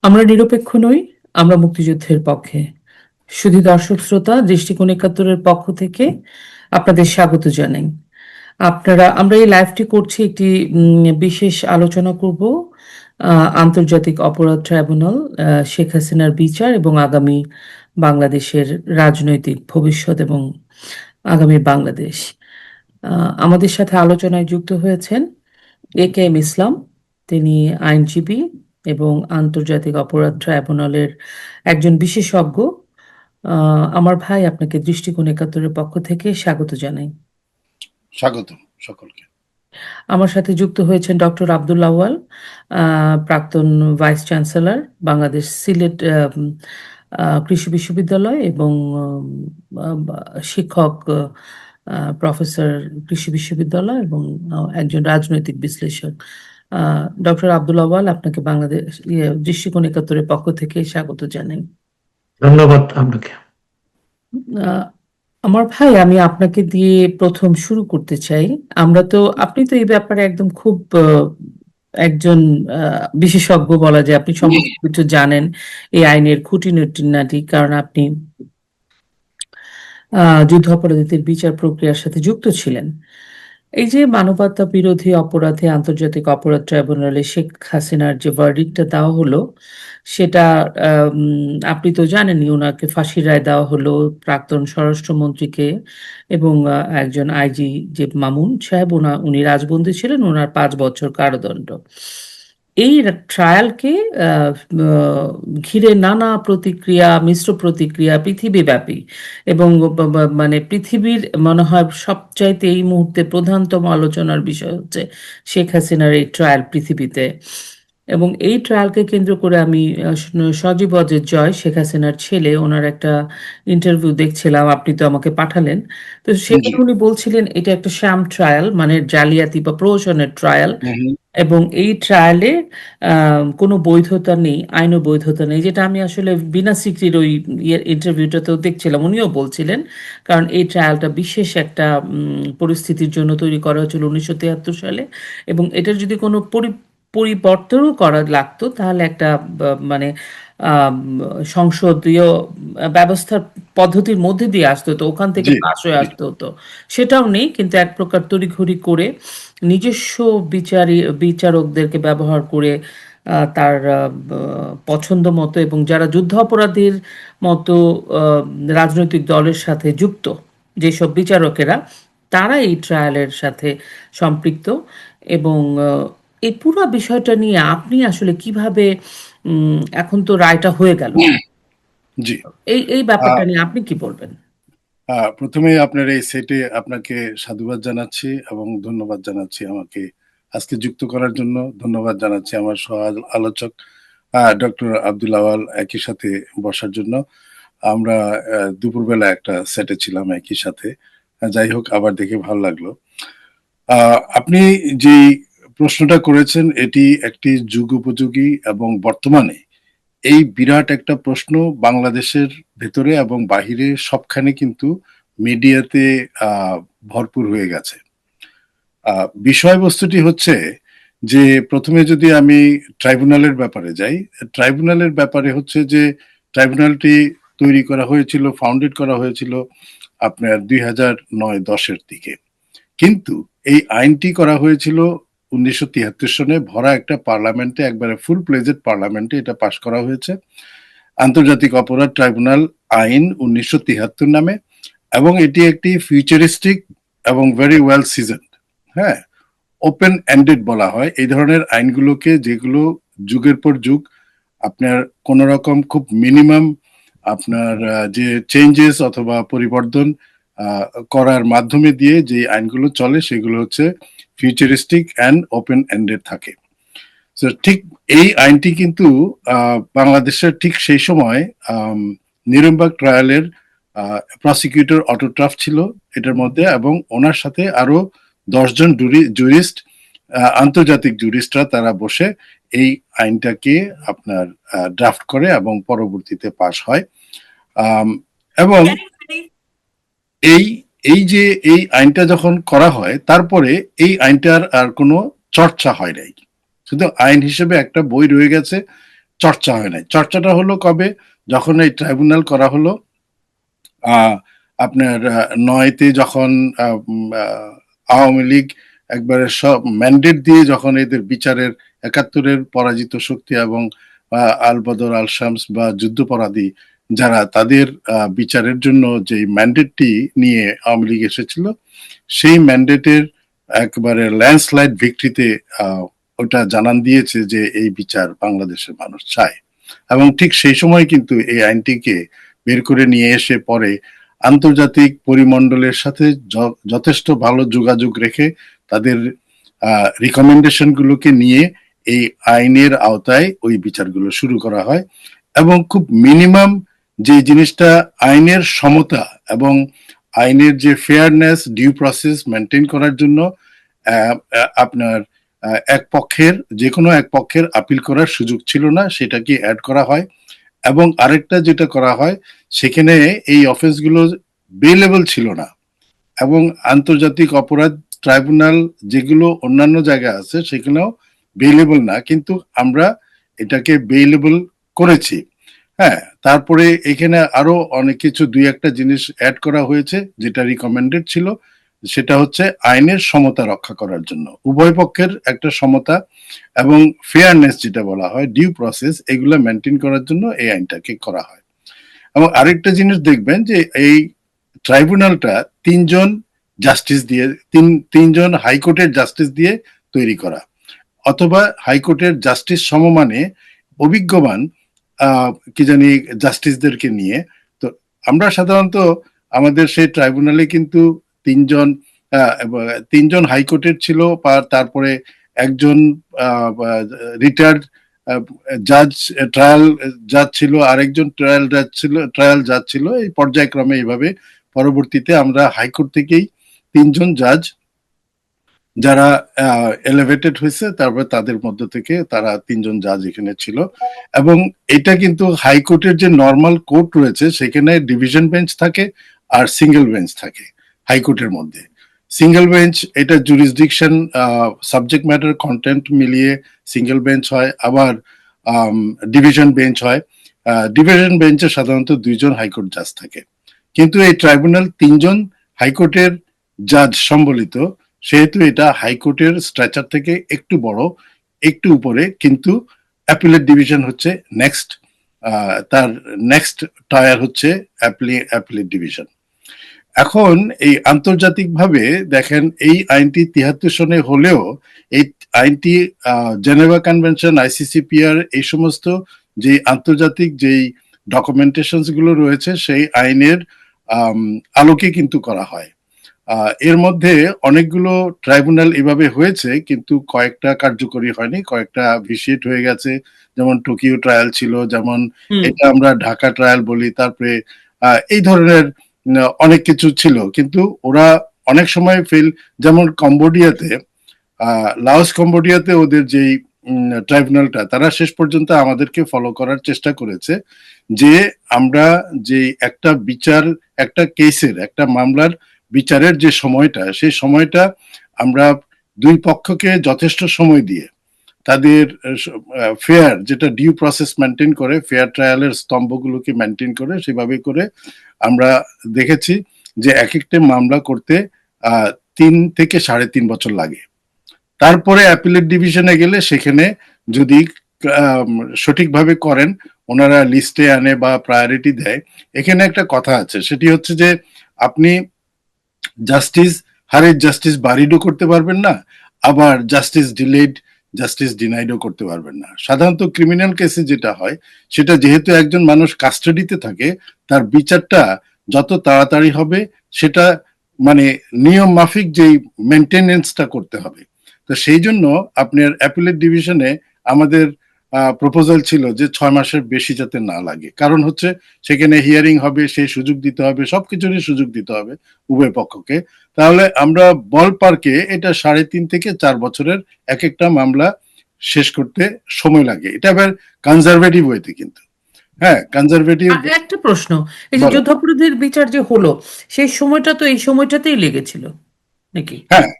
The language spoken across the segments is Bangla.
আমরা নিরপেক্ষ নই, আমরা মুক্তিযুদ্ধের পক্ষে। শুধু দর্শক শ্রোতা, দৃষ্টিকোণ ৭১-এর পক্ষ থেকে আপনাদের স্বাগত জানাই। আমরা এই লাইভটি করছি একটি বিশেষ আলোচনা করব আন্তর্জাতিক অপরাধ ট্রাইব্যুনাল, শেখ হাসিনার বিচার এবং আগামী বাংলাদেশের রাজনৈতিক ভবিষ্যৎ এবং আগামী বাংলাদেশ। আমাদের সাথে আলোচনায় যুক্ত হয়েছেন এ.কে.এম. ইসলাম। তিনি আইনজীবী এবং আন্তর্জাতিক অপরাধ ট্রাইব্যুনালের একজন বিশেষজ্ঞ। আমার ভাই, আপনাকে দৃষ্টিকোণ ৭১-এর পক্ষ থেকে স্বাগত জানাই। স্বাগতম সকলকে। আমার সাথে যুক্ত হয়েছেন ডক্টর আব্দুল আউয়াল, প্রাক্তন ভাইস চ্যান্সেলর, বাংলাদেশ সিলেট কৃষি বিশ্ববিদ্যালয় এবং শিক্ষক, প্রফেসর, কৃষি বিশ্ববিদ্যালয় এবং একজন রাজনৈতিক বিশ্লেষক। ডক্টর আব্দুল আউয়াল, আপনাকে বাংলাদেশ দৃষ্টিকোণ ৭১-এর পক্ষ থেকে স্বাগত জানাই। ধন্যবাদ আপনাকে। আমার ভাই, আমি আপনাকে দিয়ে প্রথম শুরু করতে চাই। আপনি তো এই ব্যাপারে একদম খুব একজন বিশেষজ্ঞ বলা যায়। আপনি সমস্ত কিছু জানেন এই আইনের খুঁটিনাটি, কারণ আপনি যুদ্ধাপরাধীদের বিচার প্রক্রিয়ার সাথে যুক্ত ছিলেন। এই যে মানবতা বিরোধী অপরাধে আন্তর্জাতিক অপরাধ ট্রাইব্যুনালে শেখ হাসিনার যে ভার্ডিক্টটা দেওয়া হলো, সেটা আপনি তো জানেনই, ওনাকে ফাঁসির রায় দেওয়া হলো, প্রাক্তন স্বরাষ্ট্রমন্ত্রীকে এবং একজন আইজি যে মামুন সাহেব, উনি রাজবন্দী ছিলেন, ওনার ৫ বছর কারাদণ্ড। এই ট্রায়ালকে ঘিরে নানা প্রতিক্রিয়া, মিশ্র প্রতিক্রিয়া পৃথিবীব্যাপী, এবং মানে পৃথিবীর মনে হয় সবচাইতে এই মুহূর্তে প্রধানতম আলোচনার বিষয় হচ্ছে শেখ হাসিনার এই ট্রায়াল পৃথিবীতে। এবং এই ট্রায়ালকে কেন্দ্র করে আমি সজীব অজের জয়, শেখ হাসিনার ছেলে, ওনার একটা ইন্টারভিউ দেখছিলাম, আপনি তো আমাকে পাঠালেন। তো সেখানে উনি বলছিলেন এটা একটা শ্যাম ট্রায়াল, মানে জালিয়াতি বা প্রহসনের ট্রায়াল, এবং এই ট্রায়ালে কোনো বৈধতা নেই, আইনও বৈধতা নেই, যেটা আমি আসলে বিনা সিকরির ওই ইন্টারভিউটাতেও দেখছিলাম, উনিও বলছিলেন। কারণ এই ট্রায়ালটা বিশেষ একটা পরিস্থিতির জন্য তৈরি করা হয়েছিল ১৯৭৩ সালে, এবং এটার যদি কোনো পরিবর্তনও করা লাগতো, তাহলে একটা মানে সংসদীয় ব্যবস্থার পদ্ধতির মধ্যে দিয়ে আসতে হতো, ওখান থেকে পাশ হয়ে আসতে হতো। সেটাও নেই, কিন্তু এক প্রকার তড়িঘড়ি করে নিজস্ব বিচারকদেরকে ব্যবহার করে তার পছন্দ মতো, এবং যারা যুদ্ধ অপরাধীর মতো রাজনৈতিক দলের সাথে যুক্ত যেসব বিচারকেরা, তারা এই ট্রায়ালের সাথে সম্পৃক্ত। এবং এই পুরো বিষয়টা নিয়ে আপনি আসলে কিভাবে, এখন তো রায়টা হয়ে গেল, জি, এই ব্যাপারটা নিয়ে আপনি কি বলবেন? প্রথমে আপনার এই সেটে আপনাকে সাধুবাদ জানাচ্ছি এবং ধন্যবাদ জানাচ্ছি আমাকে আজকে যুক্ত করার জন্য। ধন্যবাদ জানাচ্ছি আমার সহ আলোচক ডক্টর আব্দুল আওয়াল, একই সাথে বসার জন্য। আমরা দুপুরবেলা একটা সেটে ছিলাম একই সাথে। যাই হোক, আবার দেখে ভালো লাগলো। আপনি যে প্রশ্নটা করেছেন, এটি একটি যুগোপযোগী এবং বর্তমানে এই বিরাট একটা প্রশ্ন বাংলাদেশের ভেতরে এবং বাহিরে সবখানে কিন্তু মিডিয়াতে ভরপুর হয়ে গেছে। বিষয়বস্তুটি হচ্ছে যে, প্রথমে যদি আমি ট্রাইব্যুনালের ব্যাপারে যাই, ট্রাইব্যুনালের ব্যাপারে হচ্ছে যে ট্রাইব্যুনালটি তৈরি করা হয়েছিল, ফাউন্ডেড করা হয়েছিল আপনার ২০০৯-১০-এর দিকে। কিন্তু এই আইনটি করা হয়েছিল ১৯৭৩ সনে ভরা একটা পার্লামেন্টে, একবারে ফুল প্লেজেড পার্লামেন্টে এটা পাশ করা হয়েছে। আন্তর্জাতিক অপরাধ ট্রাইব্যুনাল আইন ১৯৭৩ নামে, এবং এটি একটি ফিউচারিস্টিক এবং ভেরি ওয়েল সিজনড, হ্যাঁ, ওপেন এন্ডেড বলা হয় এই ধরনের আইনগুলোকে, যেগুলো যুগের পর যুগ আপনার কোন রকম খুব মিনিমাম আপনার যে চেঞ্জেস অথবা পরিবর্তন করার মাধ্যমে দিয়ে যে আইনগুলো চলে, সেগুলো হচ্ছে ফিউচারিস্টিক অ্যান্ড ওপেন এন্ডেড থাকে। ঠিক এই আইনটি কিন্তু বাংলাদেশের ঠিক সেই সময় নিউরেমবার্গ ট্রায়ালের প্রসিকিউটর অটো ট্রাফ ছিল এটার মধ্যে, এবং ওনার সাথে আরো ১০ জন জুরিস্ট, আন্তর্জাতিক জুরিস্টরা, তারা বসে এই আইনটাকে আপনার ড্রাফট করে এবং পরবর্তীতে পাশ হয়। এবং এই যে এই আইনটা যখন করা হয়, তারপরে এই আইনটার আর কোনো চর্চা হয় নাই, শুধু আইন হিসেবে একটা বই রয়ে গেছে, চর্চা হয় নাই। চর্চাটা হলো কবে? যখন এই ট্রাইব্যুনাল করা হলো আপনার ৯ তে যখন আওয়ামী লীগ একবারে সব ম্যান্ডেট দিয়ে যখন এদের বিচারের ৭১-এর পরাজিত শক্তি এবং আল বদর, আল শামস বা যুদ্ধাপরাধী যারা তাদের বিচারের জন্য যে ম্যান্ডেটটি নিয়ে আওয়ামী লীগ এসেছিল, সেই ম্যান্ডেটের একবারে ল্যান্ডস্লাইড ভিক্টরিতে ওটা জানান দিয়েছে যে এই বিচার বাংলাদেশের মানুষ চায়। এবং ঠিক সেই সময় কিন্তু এই আইনটিকে বের করে নিয়ে এসে পরে আন্তর্জাতিক পরিমণ্ডলের সাথে যথেষ্ট ভালো যোগাযোগ রেখে তাদের রিকমেন্ডেশন গুলোকে নিয়ে এই আইনের আওতায় ওই বিচারগুলো শুরু করা হয়। এবং খুব মিনিমাম যে জিনিসটা আইনের সমতা এবং আইনের যে ফেয়ারনেস, ডিউ প্রসেস মেনটেন করার জন্য আপনার এক পক্ষের যে কোনো এক পক্ষের আপিল করার সুযোগ ছিল না, সেটাকে অ্যাড করা হয়। এবং আরেকটা যেটা করা হয়, সেখানে এই অফেন্সগুলো বেলেবল ছিল না। এবং আন্তর্জাতিক অপরাধ ট্রাইব্যুনাল যেগুলো অন্যান্য জায়গায় আছে সেখানেও বেলেবল না, কিন্তু আমরা এটাকে বেলেবল করেছি। হ্যাঁ, তারপরে এখানে আরো অনেক কিছু ২-১টা জিনিস অ্যাড করা হয়েছে যেটা রিকমেন্ডেড ছিল, সেটা হচ্ছে আইনের সমতা রক্ষা করার জন্য, উভয় পক্ষের একটা সমতা এবং ফেয়ারনেস যেটা বলা হয়, ডিউ প্রসেস, এগুলো মেনটেন করার জন্য এই আইনটাকে করা হয়। এবং আরেকটা জিনিস দেখবেন যে এই ট্রাইব্যুনালটা তিনজন জাস্টিস দিয়ে তিনজন হাইকোর্টের জাস্টিস দিয়ে তৈরি করা, অথবা হাইকোর্টের জাস্টিস সমমানে অভিজ্ঞবান কি জানি জাস্টিসদেরকে নিয়ে। তো আমরা সাধারণত আমাদের সেই ট্রাইব্যুনালে কিন্তু তিনজন হাইকোর্টের ছিল, তারপরে একজন রিটায়ার্ড জাজ, ট্রায়াল জাজ ছিল, আরেকজন ট্রায়াল জাজ ছিল। এই পর্যায়ক্রমে এইভাবে পরবর্তীতে আমরা হাইকোর্ট থেকেই তিনজন জাজ যারা এলিভেটেড হয়েছে, তারপর তাদের মধ্য থেকে তারা তিনজন জাজ এখানে ছিল। এবং এটা কিন্তু হাইকোর্টের যে নর্মাল কোর্ট রয়েছে সেখানে ডিভিশন বেঞ্চ থাকে আর সিঙ্গেল বেঞ্চ থাকে হাইকোর্টের মধ্যে। সিঙ্গেল বেঞ্চ এটা জুরিসডিকশন, সাবজেক্ট ম্যাটার, কন্টেন্ট মিলিয়ে সিঙ্গেল বেঞ্চ হয়, আবার ডিভিশন বেঞ্চ হয়। ডিভিশন বেঞ্চে সাধারণত 2জন হাইকোর্ট জাজ থাকে, কিন্তু এই ট্রাইব্যুনাল 3জন হাইকোর্টের জাজ সম্বলিত, সেহেতু এটা হাইকোর্টের স্ট্রাকচার থেকে একটু বড়, একটু উপরে, কিন্তু অ্যাপিলেট ডিভিশন হচ্ছে নেক্সট, তার নেক্সট টায়ার হচ্ছে অ্যাপিলেট ডিভিশন। এখন এই আন্তর্জাতিকভাবে দেখেন এই আইনটি 73 সনে হলেও এই আইনটি জেনেভা কনভেনশন, ICCPR, এই সমস্ত যে আন্তর্জাতিক যেই ডকুমেন্টেশন গুলো রয়েছে সেই আইনের আলোকে কিন্তু করা হয়। এর মধ্যে অনেকগুলো ট্রাইব্যুনাল এভাবে হয়েছে, কিন্তু কয়েকটা কার্যকরী হয়নি, কয়েকটা ভিসিয়েট হয়ে গেছে। যেমন টোকিও ট্রায়াল ছিল, যেমন এটা আমরা ঢাকা ট্রায়াল বলি, তারপরে এই ধরনের অনেক কিছু ছিল, কিন্তু ওরা অনেক সময় যেমন কম্বোডিয়াতে, লাওস কম্বোডিয়াতে ওদের যেই ট্রাইব্যুনালটা, তারা শেষ পর্যন্ত আমাদেরকে ফলো করার চেষ্টা করেছে যে আমরা যে একটা বিচার, একটা কেসের, একটা মামলার বিচারের যে সময়টা, সেই সময়টা আমরা দুই পক্ষকে যথেষ্ট সময় দিয়ে তাদের ফেয়ার, যেটা ডিউ প্রসেস মেনটেন করে, ফেয়ার ট্রায়ালের স্তম্ভগুলোকে মেনটেন করে, সেভাবে করে আমরা দেখেছি যে এক একটা মামলা করতে 3 থেকে 3.5 বছর লাগে। তারপরে অ্যাপিলেট ডিভিশনে গেলে সেখানে যদি সঠিকভাবে করেন, ওনারা লিস্টে আনে বা প্রায়োরিটি দেয়। এখানে একটা কথা আছে, সেটি হচ্ছে যে আপনি জাস্টিস বারিডও করতে পারবেন না, আবার জাস্টিস ডিলেড, জাস্টিস ডিনাইডও করতে পারবেন না। সাধারণত ক্রিমিনাল কেসে যেটা হয়, সেটা যেহেতু একজন মানুষ কাস্টাডিতে থাকে, তার বিচারটা যত তাড়াতাড়ি হবে, সেটা মানে নিয়ম মাফিক যেই মেনটেনেন্সটা করতে হবে। তো সেই জন্য আপনার অ্যাপিলেট ডিভিশনে আমাদের প্রপোজাল ছিল যে 6 মাসের বেশি যাতে না লাগে, কারণ হচ্ছে সেখানে হিয়ারিং হবে, সেই সুযোগ দিতে হবে, সবকিছুরই সুযোগ দিতে হবে উভয় পক্ষকে। তাহলে আমরা বল পার্কে এটা 3.5 থেকে 4 বছরের এক একটা মামলা শেষ করতে সময় লাগে। এটা আবার কনজারভেটিভ ওয়েতে, কিন্তু হ্যাঁ কনজারভেটিভ। একটা প্রশ্ন, এই যে যুদ্ধাপরাধীর বিচার যে হলো, সেই সময়টা তো এই সময়টাতেই লেগেছিল নাকি? হ্যাঁ,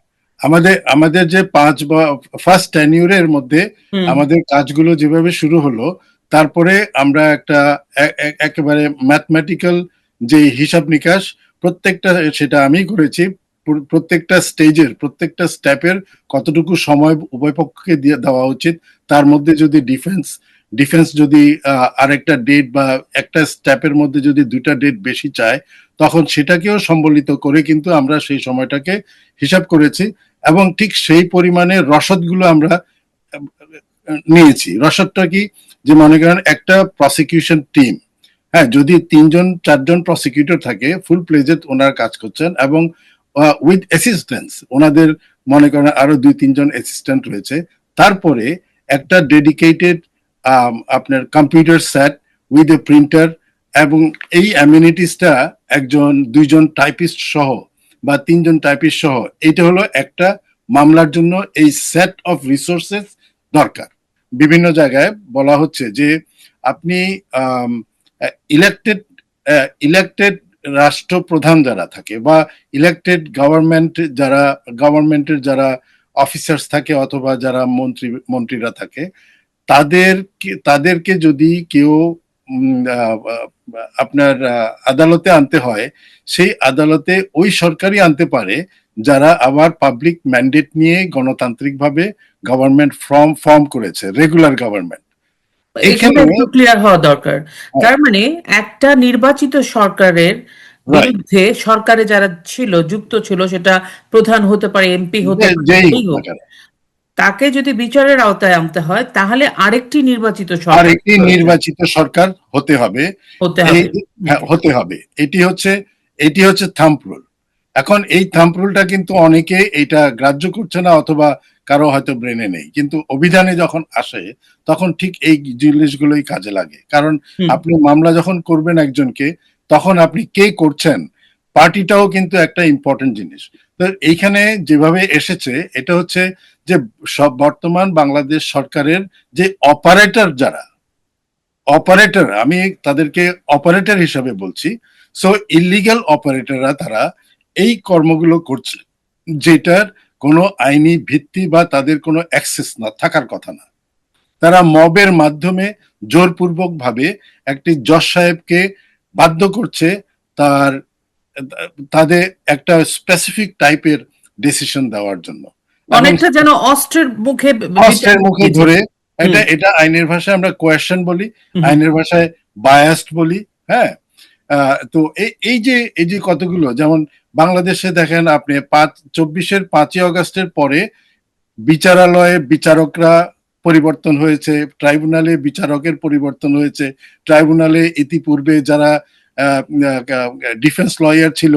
আমাদের যে 5 বা ফার্স্ট টেনিউরের মধ্যে আমাদের কাজগুলো যেভাবে শুরু হলো, তারপরে আমরা একটা একেবারে ম্যাথমেটিক্যাল যে হিসাব নিকাশ প্রত্যেকটা, সেটা আমি করেছি, প্রত্যেকটা স্টেজের প্রত্যেকটা স্টেপের কতটুকু সময় উভয় পক্ষকে দিয়ে দেওয়া উচিত, তার মধ্যে যদি ডিফেন্স যদি আরেকটা ডেট বা একটা স্টেপের মধ্যে যদি দুইটা ডেট বেশি চায়, তখন সেটাকেও সম্বলিত করে কিন্তু আমরা সেই সময়টাকে হিসাব করেছি, এবং ঠিক সেই পরিমাণে রসদগুলো আমরা নিয়েছি। রসদটা কি, যে মনে করেন একটা প্রসিকিউশন টিম, হ্যাঁ, যদি 3-4জন প্রসিকিউটর থাকে, ফুল প্লেজেড ওনারা কাজ করছেন, এবং উইথ অ্যাসিস্ট্যান্স ওনাদের মনে করেন আরো 2-3জন অ্যাসিস্ট্যান্ট রয়েছে, তারপরে একটা ডেডিকেটেড আপনার computer set with a printer, এবং এই অ্যামিনিটিসটা 1-2জন টাইপিস্ট সহ বা 3জন টাইপিস্ট সহ, এটা হলো একটা মামলার জন্য এই সেট অফ রিসোর্সেস দরকার। বিভিন্ন জায়গায় বলা হচ্ছে যে আপনি ইলেক্টেড রাষ্ট্রপ্রধান যারা থাকে বা ইলেক্টেড গভর্নমেন্টের যারা অফিসার্স থাকে অথবা যারা মন্ত্রীরা থাকে, তাদেরকে যদি কেউ আপনার আদালতে আনতে হয়, সেই আদালতে ওই সরকারই আনতে পারে যারা আবার পাবলিক ম্যান্ডেট নিয়ে গণতান্ত্রিকভাবে গভর্নমেন্ট ফর্ম করেছে, রেগুলার গভর্নমেন্ট। এখানে একটু ক্লিয়ার হওয়া দরকার। তার মানে একটা নির্বাচিত সরকারের বিরুদ্ধে সরকারে যারা ছিল, যুক্ত ছিল, সেটা প্রধান হতে পারে, এমপি হতে পারে, যেই হোক, তাকে যদি বিচারের আওতায় আনতে হয় তাহলে আরেকটি নির্বাচিত সরকার হতে হবে। এটি হচ্ছে থাম্ব রুল। এখন এই থাম্ব রুলটা কিন্তু অনেকে এটা গ্রাহ্য করছে না, অথবা কারো হয়তো ব্রেনে নেই, কিন্তু অভিধানে যখন আসে তখন ঠিক এই জিনিসগুলোই কাজে লাগে। কারণ আপনি মামলা যখন করবেন একজনকে, তখন আপনি কে করছেন, পার্টিটাও কিন্তু একটা ইম্পর্টেন্ট জিনিস। তো এইখানে যেভাবে এসেছে, এটা হচ্ছে যে সব বর্তমান বাংলাদেশ সরকারের যে অপারেটর, আমি তাদেরকে অপারেটর হিসাবে বলছি, সো ইলিগাল অপারেটররা তারা এই কর্মগুলো করছে, যেটার কোনো আইনি ভিত্তি বা তাদের কোনো অ্যাক্সেস না থাকার কথা না। তারা মবের মাধ্যমে জোরপূর্বক ভাবে একটি জজ সাহেবকে বাধ্য করছে তাদের একটা স্পেসিফিক টাইপের ডিসিশন দেওয়ার জন্য, অনেকটা যেন অস্ত্রের মুখে ধরে। এটা আইনের ভাষায় আমরা কোয়েশ্চেন বলি, আইনের ভাষায় বায়াসড বলি। হ্যাঁ, তো এই যে কতগুলো, যেমন বাংলাদেশে দেখেন আপনি 5 অগস্টের পরে বিচারালয়ে বিচারকরা পরিবর্তন হয়েছে, ট্রাইব্যুনালে বিচারকের পরিবর্তন হয়েছে, ট্রাইব্যুনালে ইতিপূর্বে যারা ডিফেন্স লয়ার ছিল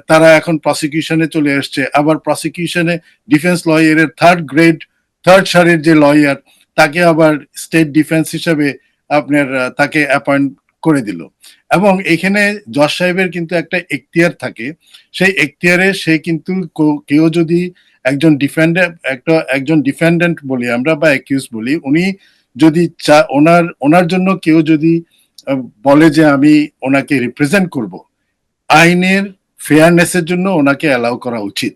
তারা এখন প্রসিকিউশনে চলে আসছে, আবার প্রসিকিউশনে ডিফেন্স লয়ারের থার্ড সারির যে লয়ার, তাকে আবার স্টেট ডিফেন্স হিসাবে আপনার তাকে অ্যাপয়েন্ট করে দিল। এবং এখানে জজ সাহেবের কিন্তু একটা এখতিয়ার থাকে, সেই এখতিয়ারে সে কিন্তু কেউ যদি একজন ডিফেন্ডেন্ট বলি আমরা বা অ্যাকিউজ বলি, উনি যদি ওনার জন্য কেউ যদি বলে যে আমি ওনাকে রিপ্রেজেন্ট করব, আইনের ফেয়ারনেসের জন্য ওনাকে অ্যালাউ করা উচিত।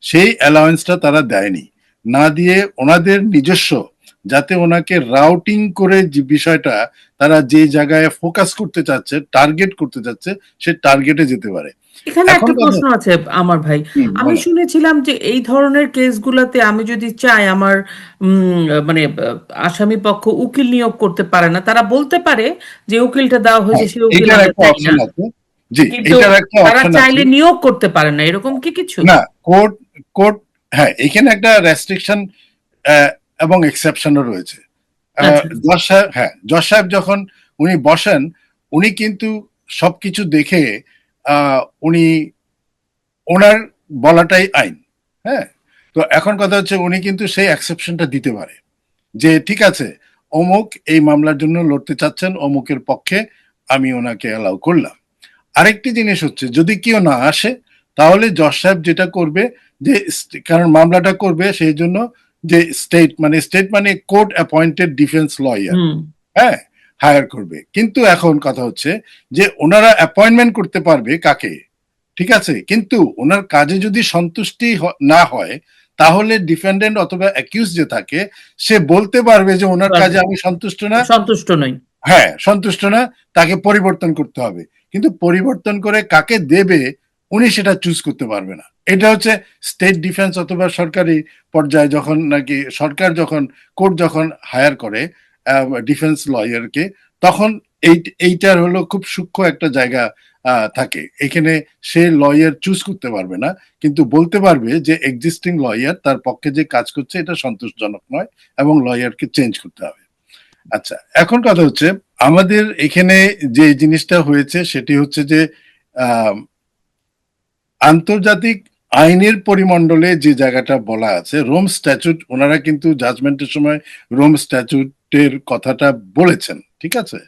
সেই অ্যালাউয়েন্সটা তারা দেয়নি, না দিয়ে ওনাদের নিজস্ব, যাতে ওনাকে রাউটিং করে যে বিষয়টা তারা যে জায়গায় ফোকাস করতে চাচ্ছে, টার্গেট করতে চাচ্ছে, সে টার্গেটে যেতে পারে। এখানে একটা প্রশ্ন আছে আমার ভাই, আমি শুনেছিলাম যে এই ধরনের কেসগুলোতে আমি যদি চাই আমার মানে আসামি পক্ষ উকিল নিয়োগ করতে পারে না, তারা বলতে পারে যে উকিলটা দেওয়া হয়েছে সে উকিল কিন্তু তারা চাইলে নিয়োগ করতে পারে না, এরকম কি কিছু? না, কোর্ট হ্যাঁ, এখানে একটা রেস্ট্রিকশন এবং এক্সেপশনও রয়েছে। জজ সাহেব যখন উনি বসেন, উনি কিন্তু সবকিছু দেখে উনি ওনার বলাটাই আইন। হ্যাঁ, তো এখন কথা হচ্ছে উনি কিন্তু সেই এক্সেপশনটা দিতে পারে যে ঠিক আছে, অমুক এই মামলার জন্য লড়তে চাচ্ছেন, অমুকের পক্ষে আমি ওনাকে অ্যালাউ করলাম। আরেকটি জিনিস হচ্ছে, যদি কেউ না আসে, তাহলে জজ সাহেব যেটা করবে, যে কারণ মামলাটা করবে সেই জন্য যে স্টেট মানে কোর্ট অ্যাপয়েন্টেড ডিফেন্স লয়ার, হ্যাঁ, হায়ার করবে। কিন্তু এখন কথা হচ্ছে যে ওনারা অ্যাপয়েন্টমেন্ট করতে পারবে কাকে, ঠিক আছে, কিন্তু ওনার কাজে যদি সন্তুষ্টি না হয়, তাহলে ডিফেন্ডেন্ট অথবা অ্যাকিউজ যে থাকে সে বলতে পারবে যে ওনার কাজে আমি সন্তুষ্ট না, সন্তুষ্ট নই। হ্যাঁ সন্তুষ্ট না, তাকে পরিবর্তন করতে হবে। কিন্তু পরিবর্তন করে কাকে দেবে উনি সেটা চুজ করতে পারবে না। এটা হচ্ছে স্টেট ডিফেন্স অথবা সরকারি পর্যায়ে যখন নাকি সরকার যখন কোর্ট যখন হায়ার করে ডিফেন্স লয়ারকে, তখন এইটার হলো খুব সূক্ষ্ম একটা জায়গা থাকে। এখানে সে লয়ার চুজ করতে পারবে না, কিন্তু বলতে পারবে যে এক্সিস্টিং লয়ার তার পক্ষে যে কাজ করছে এটা সন্তোষজনক নয় এবং লয়ারকে চেঞ্জ করতে হবে। আচ্ছা, এখন কথা হচ্ছে আমাদের এখানে যে জিনিসটা হয়েছে সেটি হচ্ছে যে আন্তর্জাতিক আইনের পরিমণ্ডলে যে জায়গাটা বলা আছে রোম স্ট্যাচুট, ওনারা কিন্তু জাজমেন্টের সময় রোম স্ট্যাচুটের কথাটা বলেছেন, ঠিক আছে?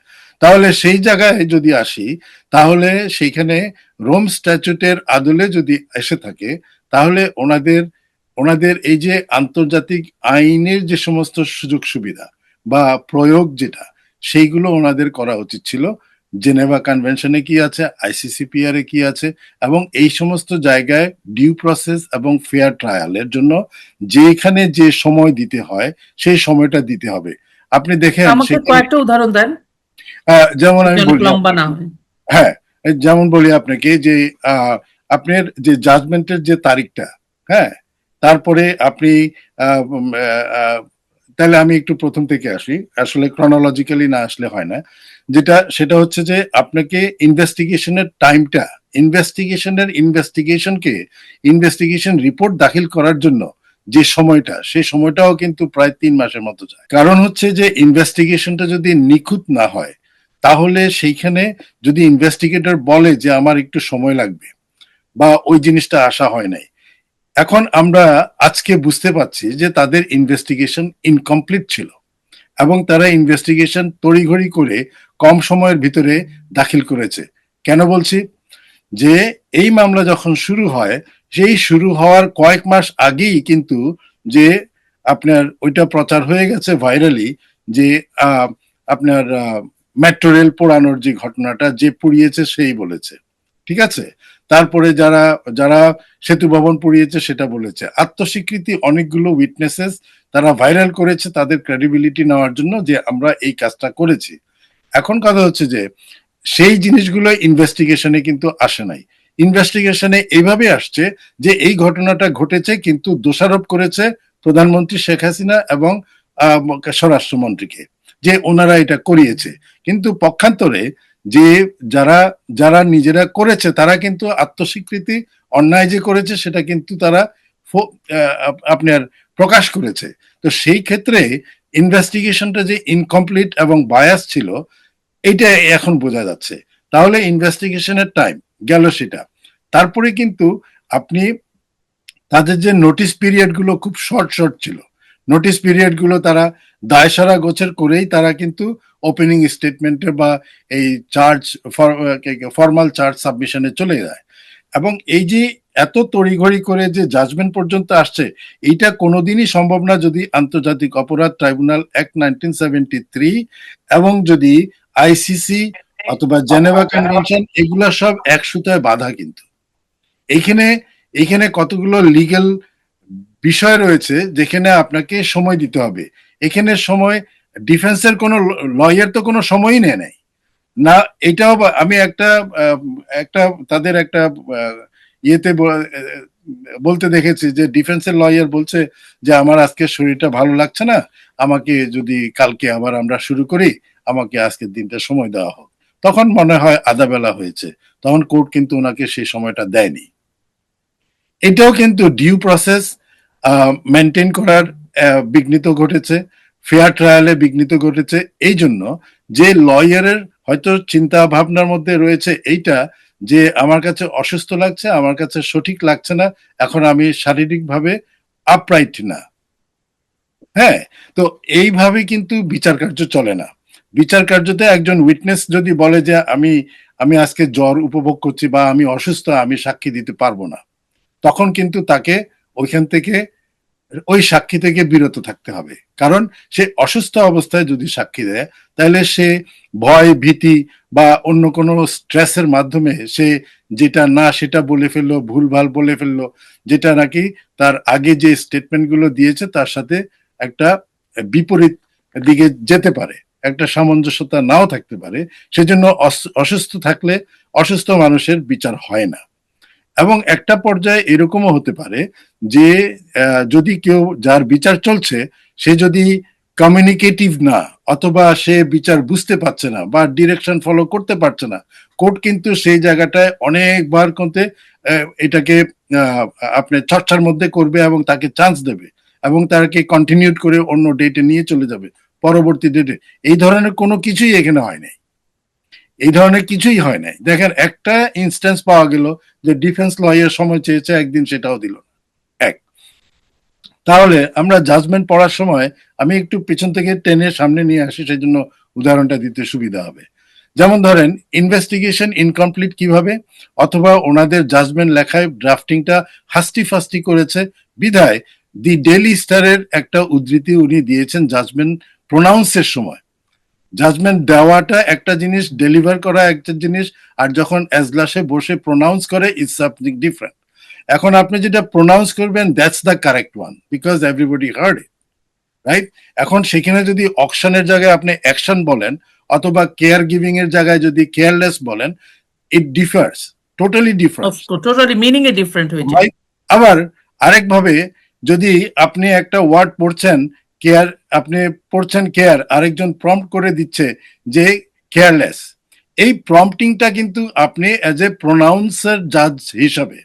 তাহলে সেই জায়গায় যদি আসি, তাহলে সেইখানে রোম স্ট্যাচুটের আদলে যদি এসে থাকে, তাহলে ওনাদের এই যে আন্তর্জাতিক আইনের যে সমস্ত সুযোগ সুবিধা বা প্রয়োগ যেটা, সেইগুলো ওনাদের করা উচিত ছিল। জেনেভা কনভেনশনে কি আছে, আইসিসিপিআর এ কি আছে, এবং এই সমস্ত জায়গায় ডিউ প্রসেস এবং ফেয়ার ট্রায়ালের জন্য যেখানে যে সময় দিতে হয় সেই সময়টা দিতে হবে। আপনি দেখেন আমাকে কয়েকটা উদাহরণ দেন, যেমন আমি যেন বলি লম্বা না হয়। হ্যাঁ, যেমন বলি আপনাকে যে আপনার যে জাজমেন্টের যে তারিখটা, হ্যাঁ, তারপরে আপনি তাহলে আমি একটু প্রথম থেকে আসি, আসলে ক্রনোলজিক্যালি না আসলে হয় না। সেটা হচ্ছে যে আপনাকে ইনভেস্টিগেশনের টাইমটা, ইনভেস্টিগেশন রিপোর্ট দাখিল করার জন্য যে সময়টা, সেই সময়টাও কিন্তু প্রায় 3 মাসের মতো যায়। কারণ হচ্ছে যে ইনভেস্টিগেশনটা যদি নিখুঁত না হয়, তাহলে সেইখানে যদি ইনভেস্টিগেটর বলে যে আমার একটু সময় লাগবে বা ওই জিনিসটা আসা হয় নাই, এখন আমরা আজকে বুঝতে পারছি যে তাদের ইনভেস্টিগেশন ইনকমপ্লিট ছিল এবং তারা ইনভেস্টিগেশন তড়িঘড়ি করে কম সময়ের ভিতরে দাখিল করেছে। কেন বলছি? যে এই মামলা যখন শুরু হয়, সেই শুরু হওয়ার কয়েক মাস আগেই কিন্তু যে আপনার ওইটা প্রচার হয়ে গেছে ভাইরালি, যে আপনার মেট্রো রেল পোড়ানোর যে ঘটনাটা, যে পুড়িয়েছে সেই বলেছে, ঠিক আছে? তারপরে যারা যারা সেতু ভবন পুড়িয়েছে সেটা বলেছে। আত্মস্বীকৃতি অনেকগুলো উইটনেসেস তারা ভাইরাল করেছে তাদের ক্রেডিবিলিটি নেওয়ার জন্য যে আমরা এই কাজটা করেছি। এখন কথা হচ্ছে যে সেই জিনিসগুলো ইনভেস্টিগেশনে কিন্তু আসে নাই। ইনভেস্টিগেশনে এইভাবে আসছে যে এই ঘটনাটা ঘটেছে, কিন্তু দোষারোপ করেছে প্রধানমন্ত্রী শেখ হাসিনা এবং স্বরাষ্ট্রমন্ত্রীকে, যে ওনারা এটা করিয়েছে। কিন্তু পক্ষান্তরে যে যারা যারা নিজেরা করেছে তারা কিন্তু আত্মস্বীকৃতি, অন্যায় যে করেছে সেটা কিন্তু তারা আপনার প্রকাশ করেছে। তো সেই ক্ষেত্রে ইনভেস্টিগেশনটা যে ইনকমপ্লিট এবং বায়াস ছিল, এইটা এখন বোঝা যাচ্ছে। তাহলে ইনভেস্টিগেশনের টাইম গেল সেটা। তারপরে কিন্তু আপনি তাদের যে নোটিশ পিরিয়ড গুলো খুব শর্ট ছিল। নোটিশ পিরিয়ড গুলো তারা দায়সারা গোছের করেই তারা কিন্তু ওপেনিং স্টেটমেন্টে বা এই ফর্মাল চার্জ সাবমিশনে চলে যায়। এবং এই যে এত তড়িঘড়ি করে যে জাজমেন্ট পর্যন্ত আসছে, এইটা কোনোদিনই সম্ভব না যদি আন্তর্জাতিক অপরাধ ট্রাইব্যুনাল অ্যাক্ট 1973 এবং যদি আইসিসি অথবা জেনেভা কনভেনশন, এগুলা সব এক সুতায় বাঁধা। কিন্তু এইখানে এইখানে কতগুলো লিগ্যাল বিষয় রয়েছে যেখানে আপনাকে সময় দিতে হবে। এখানে সময়, ডিফেন্সের কোনো লয়ার তো কোনো সময়ই নেয় নাই না। এটাও আমি একটা একটা তাদের একটা ইয়েতে বলতে দেখেছি যে ডিফেন্সের লয়ার বলছে যে আমার আজকে শরীরটা ভালো লাগছে না, আমাকে যদি কালকে আবার আমরা শুরু করি, আমাকে আজকের দিনটা সময় দেওয়া হোক। তখন মনে হয় আধা বেলা হয়েছে, তখন কোর্ট কিন্তু ওনাকে সেই সময়টা দেয়নি। এটাও কিন্তু ডিউ প্রসেস মেনটেন করার বিঘ্নিত ঘটেছে, ফেয়ার ট্রায়ালে বিঘ্নিত ঘটেছে। এই জন্য যে লয়ারের হয়তো চিন্তা ভাবনার মধ্যে রয়েছে এইটা, যে আমার কাছে অসুস্থ লাগছে, আমার কাছে সঠিক লাগছে না, এখন আমি শারীরিকভাবে আপরাইট না, হ্যাঁ, তো এইভাবে কিন্তু বিচার কার্য চলে না। বিচার কার্যতে একজন উইটনেস যদি বলে যে আমি আমি আজকে জ্বর উপভোগ করছি বা আমি অসুস্থ, আমি সাক্ষী দিতে পারবো না, তখন কিন্তু তাকে ওইখান থেকে ওই সাক্ষী থেকে বিরত থাকতে হবে। কারণ সে অসুস্থ অবস্থায় যদি সাক্ষী দেয়, তাহলে সে ভয়, ভীতি বা অন্য কোনো স্ট্রেসের মাধ্যমে সে যেটা না সেটা বলে ফেললো, ভুলভাল বলে ফেললো, যেটা নাকি তার আগে যে স্টেটমেন্টগুলো দিয়েছে তার সাথে একটা বিপরীত দিকে যেতে পারে, একটা সামঞ্জস্যতা নাও থাকতে পারে। সেজন্য অসুস্থ থাকলে অসুস্থ মানুষের বিচার হয় না। এবং একটা পর্যায়ে এরকমও হতে পারে যে যদি কেউ যার বিচার চলছে সে যদি কমিউনিকেটিভ না, অথবা সে বিচার বুঝতে পারছে না বা ডিরেকশন ফলো করতে পারছে না, কোর্ট কিন্তু সেই জায়গাটায় অনেকবার করতে এটাকে আপনি চর্চার মধ্যে করবে এবং তাকে চান্স দেবে এবং তাকে কন্টিনিউ করে অন্য ডেটে নিয়ে চলে যাবে, পরবর্তী ডেটে। এই ধরনের কোনো কিছুই এখানে হয় নাই, এই ধরনের কিছুই হয় নাই। দেখেন, একটা ইনস্ট্যান্স পাওয়া গেল যে ডিফেন্স লয়ার সময় চেয়েছে একদিন, সেটাও দিল না। এক, তাহলে আমরা জাজমেন্ট পড়ার সময় আমি একটু পিছন থেকে টেনে সামনে নিয়ে আসি, সেই জন্য উদাহরণটা দিতে সুবিধা হবে। যেমন ধরেন, ইনভেস্টিগেশন ইনকমপ্লিট কিভাবে, অথবা ওনাদের জাজমেন্ট লেখায় ড্রাফটিংটা হাস্টি ফাস্টি করেছে বিধায় দি ডেইলি স্টারের একটা উদ্ধৃতি উনি দিয়েছেন জাজমেন্ট প্রোনাউন্সের সময়। জাজমেন্ট দেওয়াটা একটা জিনিস, ডেলিভার করা একটা জিনিস, আর যখন এজলাসে বসে প্রোনাউন্স করে ইটস সামথিং ডিফারেন্ট। এখন আপনি যেটা প্রোনাউন্স করবেন that's the correct one, because everybody hard it, right? এখন সেখানে যদি অকশনের জায়গায় আপনি অ্যাকশন বলেন, অথবা কেয়ার গিভিং এর জায়গায় যদি কেয়ারলেস বলেন, it differs, totally difference. Totally meaning এ ডিফারেন্ট হয়ে যায়। আবার আরেকভাবে, যদি আপনি একটা ওয়ার্ড পড়ছেন কেয়ার, আপনি পড়ছেন কেয়ার, আরেকজন প্রম্পট করে দিচ্ছে যে কেয়ারলেস, এই প্রম্পটিংটা কিন্তু আপনি অ্যাজ এ প্রোনাউন্সার জাজ হিসাবে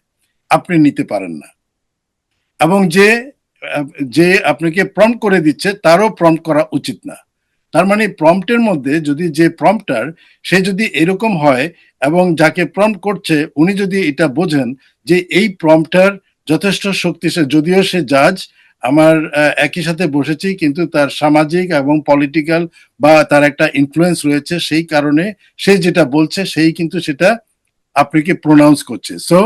আপনি নিতে পারেন না, এবং যে আপনাকে প্রম্পট করে দিচ্ছে তারও প্রম্পট করা উচিত না। তার মানে প্রম্পটের মধ্যে যদি যে প্রম্পটার সে যদি এরকম হয় এবং যাকে প্রম্পট করছে উনি যদি এটা বোঝেন যে এই প্রম্পটার যথেষ্ট শক্তিশালী, যদিও সে জাজ, আমার একই সাথে বসেছি, কিন্তু তার সামাজিক এবং পলিটিক্যাল বা তার একটা ইনফ্লুয়েন্স রয়েছে, সেই কারণে সে যেটা বলছে সেই কিন্তু সেটা আপনাকে প্রোনাউন্স করছে। সো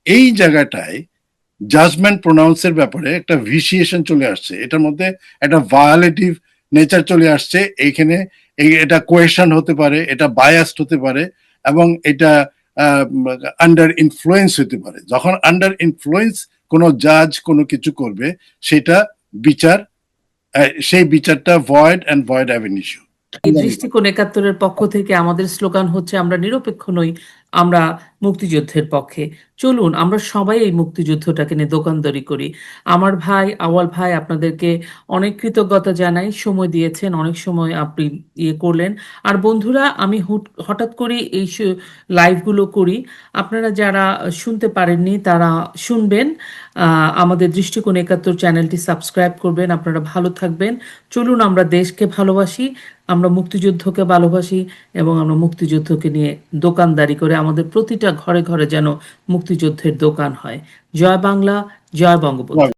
এই জায়গাটায় জাজমেন্ট প্রোনাউন্সের ব্যাপারে একটা ভিসিয়েশন চলে আসছে, এটার মধ্যে একটা ভায়োলেটিভ নেচার চলে আসছে এইখানে। এটা কোয়েশন হতে পারে, এটা বায়াসড হতে পারে, এবং এটা আন্ডার ইনফ্লুয়েন্স হতে পারে। যখন আন্ডার ইনফ্লুয়েন্স কোনো জাজ কোনো কিছু করবে, সেটা বিচার, সেই বিচারটা void and void have an issue. এই দৃষ্টিকোণ ৭১-এর পক্ষ থেকে আমাদের স্লোগান হচ্ছে, আমরা নিরপেক্ষ নই, আমরা মুক্তিযুদ্ধের পক্ষে। চলুন আমরা সবাই এই মুক্তিযুদ্ধটাকে নিয়ে দোকানদারি করি। আমার ভাই আওয়াল ভাই, আপনাদেরকে অনেক কৃতজ্ঞতা জানাই, সময় দিয়েছেন, অনেক সময় আপনি ইয়ে করলেন। আর বন্ধুরা, আমি হঠাৎ করে এই লাইভগুলো করি, আপনারা যারা শুনতে পারেননি তারা শুনবেন। আমাদের দৃষ্টিকোণ ৭১ চ্যানেলটি সাবস্ক্রাইব করবেন। আপনারা ভালো থাকবেন। চলুন আমরা দেশকে ভালোবাসি, আমরা মুক্তিযুদ্ধকে ভালোবাসি, এবং আমরা মুক্তিযুদ্ধকে নিয়ে দোকানদারি করে আমাদের প্রতিটা ঘরে ঘরে যেন মুক্তিযুদ্ধের দোকান হয়। জয় বাংলা, জয় বঙ্গবন্ধু।